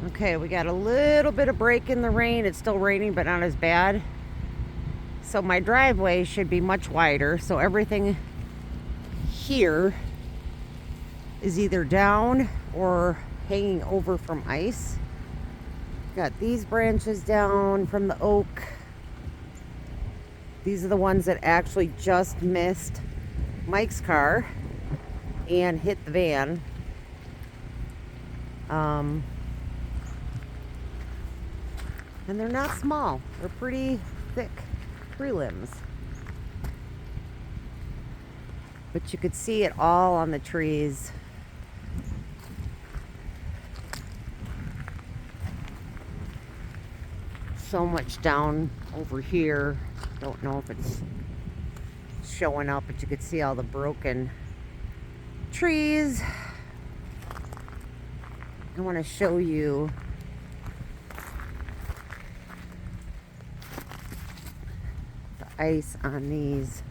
Okay, we got a little bit of break in the rain. It's still raining, but not as bad. So my driveway should be much wider. So everything here is either down or hanging over from ice. Got these branches down from the oak. These are the ones that actually just missed Mike's car and hit the van. And they're not small. They're pretty thick tree limbs. But you could see it all on the trees. So much down over here. Don't know if it's showing up, but you could see all the broken trees. I want to show you the ice on these.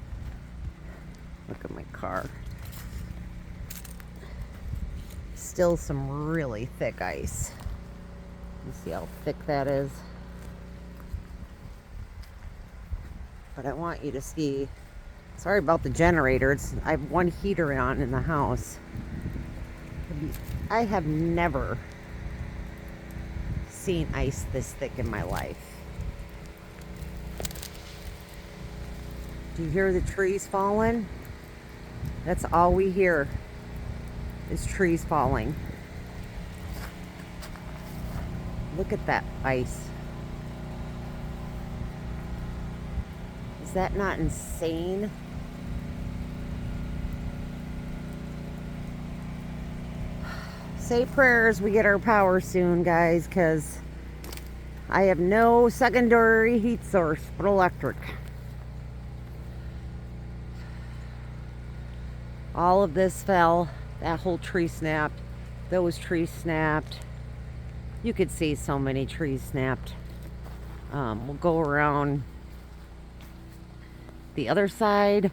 Look at my car. Still some really thick ice. You see how thick that is? But I want you to see, sorry about the generator. I have one heater on in the house. I have never seen ice this thick in my life. Do you hear the trees falling? That's all we hear is trees falling. Look at that ice. Is that not insane? Say prayers we get our power soon, guys, because I have no secondary heat source but electric. All of this fell. That whole tree snapped. Those trees snapped. You could see so many trees snapped. We'll go around the other side.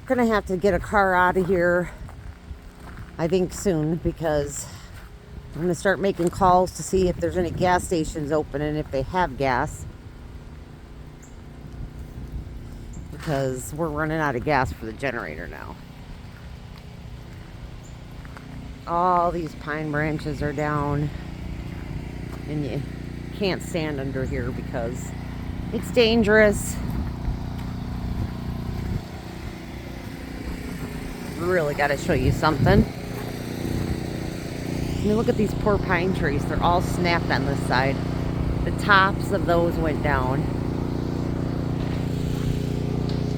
Gonna have to get a car out of here, I think soon, because I'm gonna start making calls to see if there's any gas stations open and if they have gas, because we're running out of gas for the generator now. All these pine branches are down, and you can't stand under here because it's dangerous. Really got to show you something. I mean, look at these poor pine trees. They're all snapped on this side. The tops of those went down.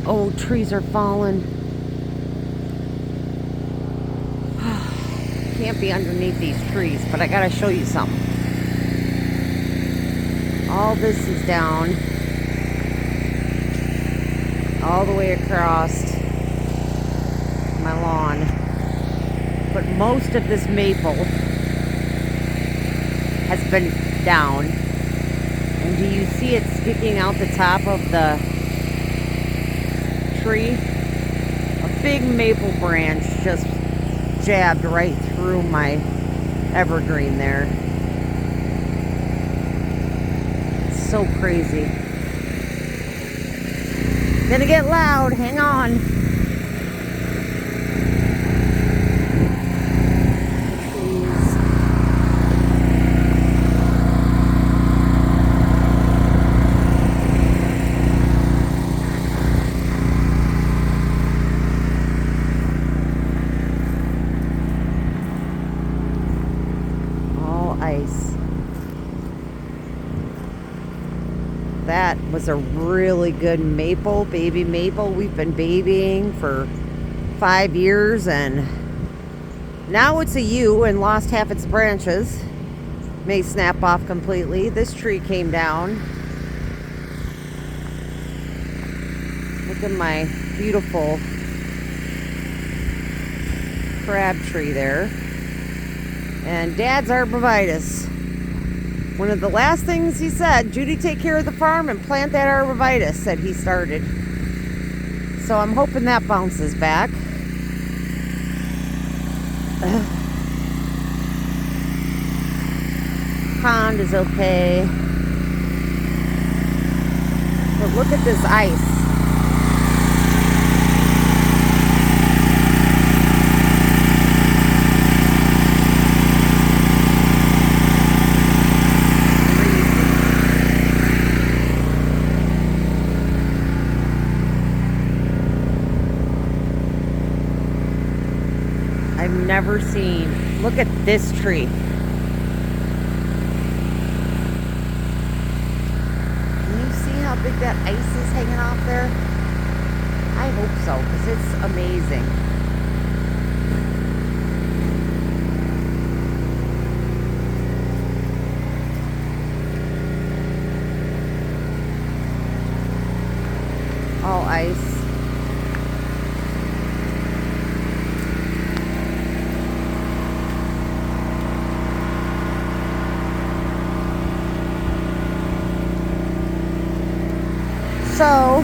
Oh, trees are falling. Can't be underneath these trees, but I gotta show you something. All this is down, all the way across my lawn, but most of this maple has been down. And do you see it sticking out the top of the tree? A big maple branch just jabbed right through my evergreen there. It's so crazy. Gonna get loud, hang on. Ice. That was a really good maple, baby maple. We've been babying for 5 years, and now it's a yew and lost half its branches. May snap off completely. This tree came down. Look at my beautiful crab tree there. And Dad's arborvitae. One of the last things he said, Judy, take care of the farm and plant that arborvitae, said he started. So I'm hoping that bounces back. Pond is okay. But look at this ice. I've never seen. Look at this tree. Can you see how big that ice is hanging off there? I hope so, because it's amazing. All ice. So,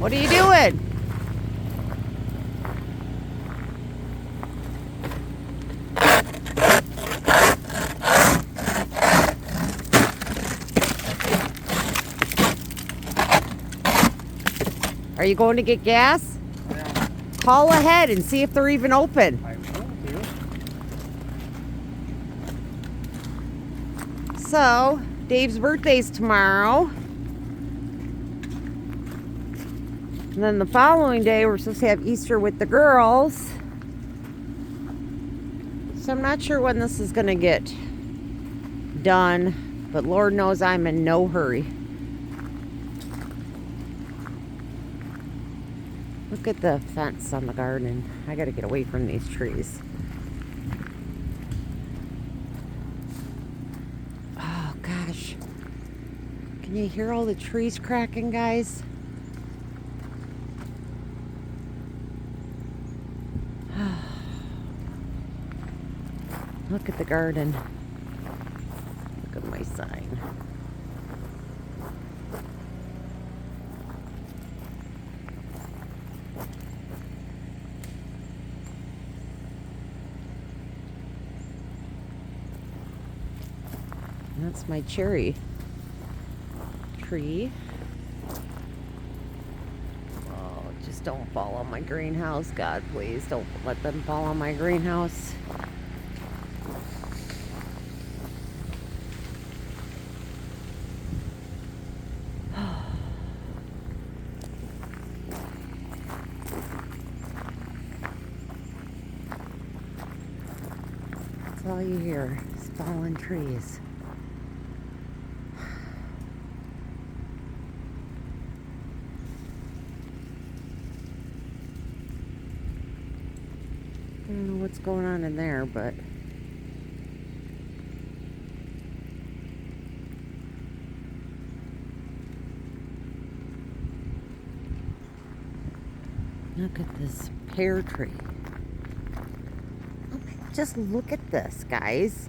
what are you doing? Are you going to get gas? Yeah. Call ahead and see if they're even open. I will do. So, Dave's birthday's tomorrow. And then the following day, we're supposed to have Easter with the girls. So I'm not sure when this is going to get done. But Lord knows I'm in no hurry. Look at the fence on the garden. I got to get away from these trees. Oh, gosh. Can you hear all the trees cracking, guys? Look at the garden. Look at my sign. And that's my cherry tree. Oh, just don't fall on my greenhouse. God, please don't let them fall on my greenhouse. That's all you hear is falling trees. I don't know what's going on in there, but look at this pear tree. Just look at this, guys.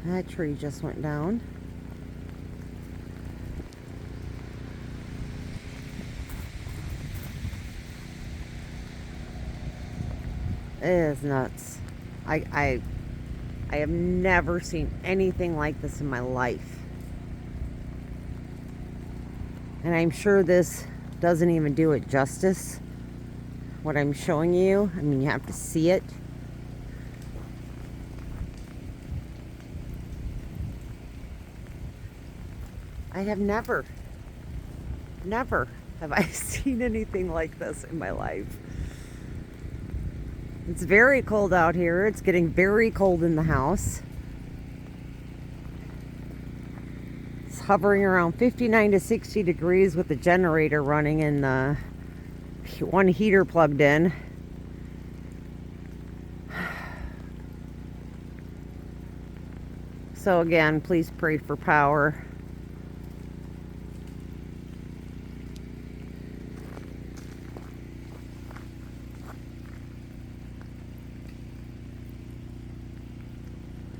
That tree just went down. It is nuts. I have never seen anything like this in my life. And I'm sure this doesn't even do it justice, what I'm showing you. I mean, you have to see it. I have never have I seen anything like this in my life. It's very cold out here. It's getting very cold in the house. It's hovering around 59 to 60 degrees with the generator running and the one heater plugged in. So again, please pray for power.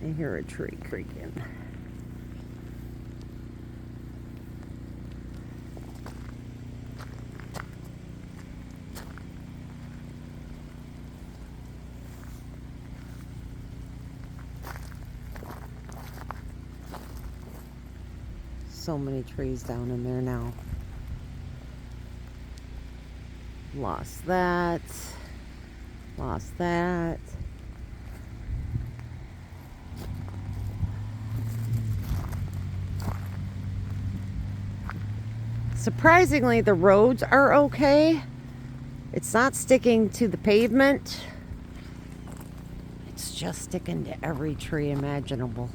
I hear a tree creaking. So many trees down in there now. Lost that. Lost that. Surprisingly, the roads are okay. It's not sticking to the pavement. It's just sticking to every tree imaginable.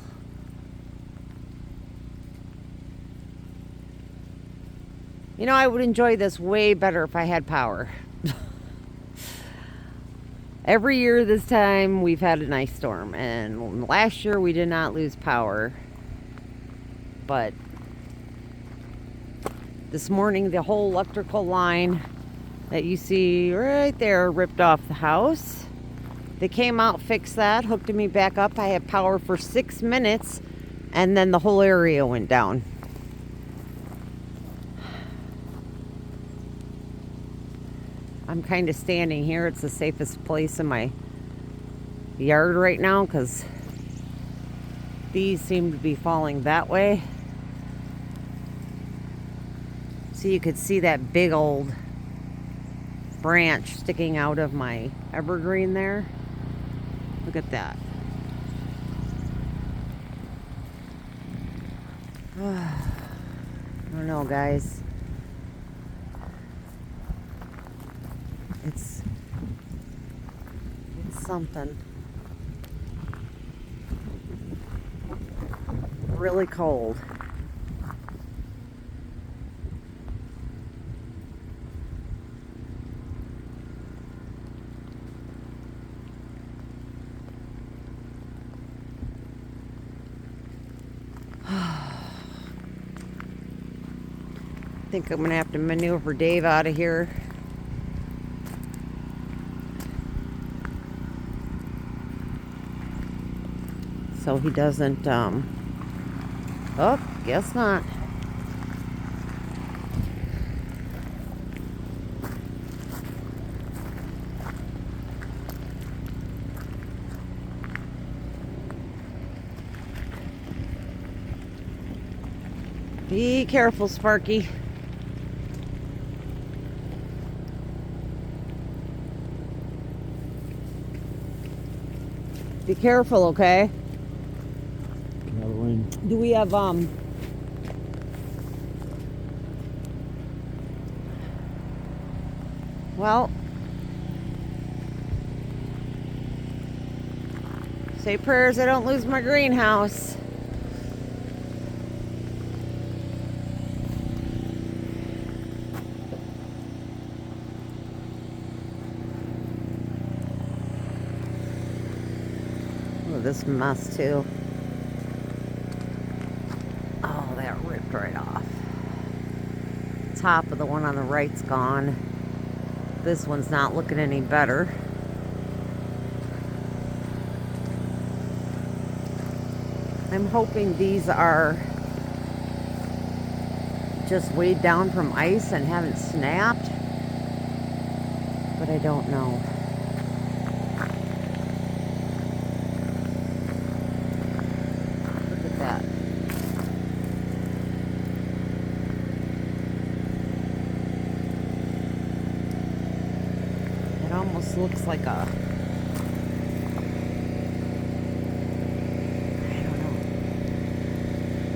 You know, I would enjoy this way better if I had power. Every year this time we've had an ice storm, and last year we did not lose power. But this morning the whole electrical line that you see right there ripped off the house. They came out, fixed that, hooked me back up. I had power for 6 minutes, and then the whole area went down. I'm kind of standing here. It's the safest place in my yard right now because these seem to be falling that way. So you could see that big old branch sticking out of my evergreen there. Look at that. I don't know, guys. It's something. Really cold. I think I'm gonna have to maneuver Dave out of here. So he doesn't, oh, guess not. Be careful, Sparky. Be careful, okay? Do we have, well, say prayers I don't lose my greenhouse. Look at this mess too. Oh, that ripped right off. Top of the one on the right's gone. This one's not looking any better. I'm hoping these are just weighed down from ice and haven't snapped, but I don't know. Look at that. It almost looks like a, I don't know.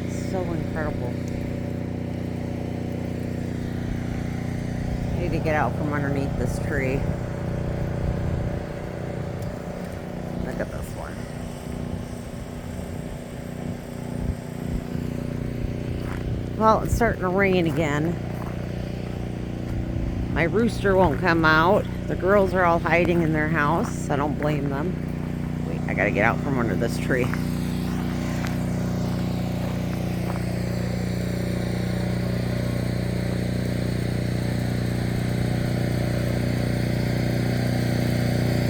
It's so incredible. get out from underneath this tree. Look at this one. Well, it's starting to rain again. My rooster won't come out. The girls are all hiding in their house. I don't blame them. Wait, I gotta get out from under this tree.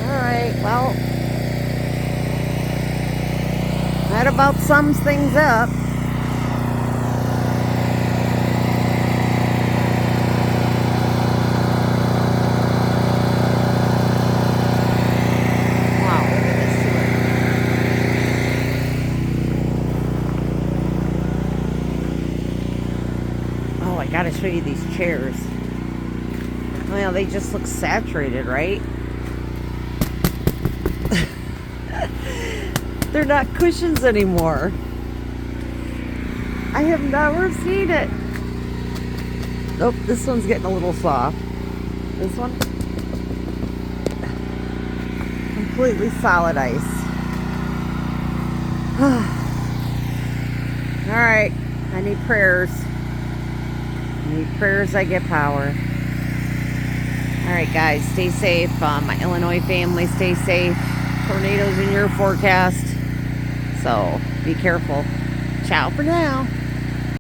Alright, well, that about sums things up. I gotta show you these chairs. Well, they just look saturated, right? They're not cushions anymore. I have never seen it. Nope, this one's getting a little soft. This one, completely solid ice. All right, I need prayers. Need prayers, I get power. Alright guys, stay safe. My Illinois family, stay safe. Tornadoes in your forecast. So, be careful. Ciao for now.